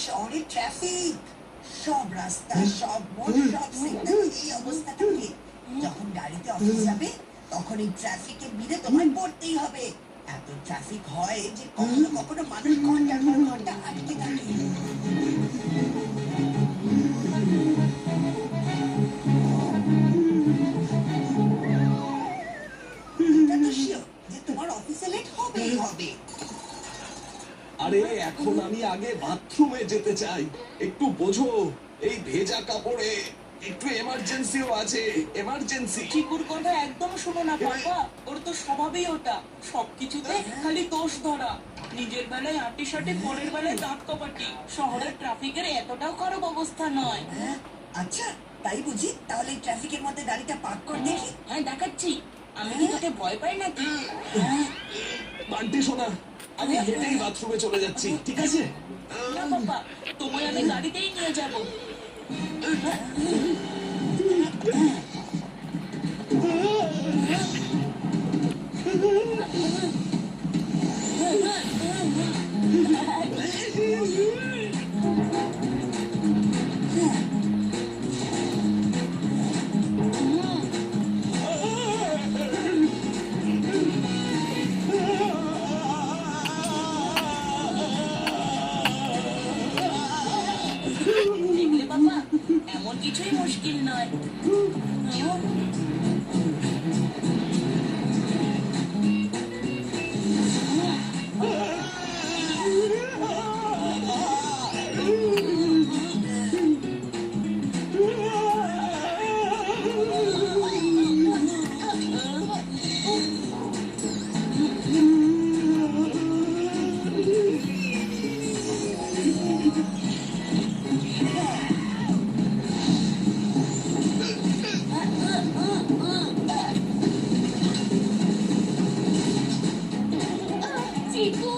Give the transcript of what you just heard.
শহরের ট্রাফিক, সব রাস্তা, সব মোড়, সব সিগন্যাল এই অবস্থা থাকে। যখন গাড়িতে অফিস যাবে তখন এই ট্রাফিকে ভিড়ে তোমায় পড়তেই হবে। এত ট্রাফিক হয় যে কখনো কখনো মানুষ ঘন্টার পর ঘন্টা আটকে থাকে। এটা তো শিওর যে তোমার অফিসে লেট হবেই হবে। আরে এখন আমি আগে বাথরুমে যেতে চাই, একটু বোঝো। এই ভেজা কাপড়ে একটু এমার্জেন্সিও আছে, এমার্জেন্সি। চিকুর কথা একদম শোনো না বাবা, ওর তো স্বভাবই ওটা, সবকিছুতে খালি দোষ ধরা। নিজের বেলায় আটি সাটি, পরের বেলায় দাঁত কপাটি। শহরের ট্রাফিকের এতটাও খারাপ অবস্থা নয়। আচ্ছা তাই বুঝি? তাহলে এই ট্রাফিকের মধ্যে গাড়িটা পার্ক করে দেখি। হ্যাঁ দেখাচ্ছি। আমি কি তোকে ভয় পাই নাকি? বান্টি শোনা, আমি হেঁটেই বাথরুমে চলে যাচ্ছি, ঠিক আছে? না বাবা, তোমায় আমি গাড়িতেই নিয়ে যাব। দেখলে বাবা, এমন কিছুই মুশকিল নয়। চিকু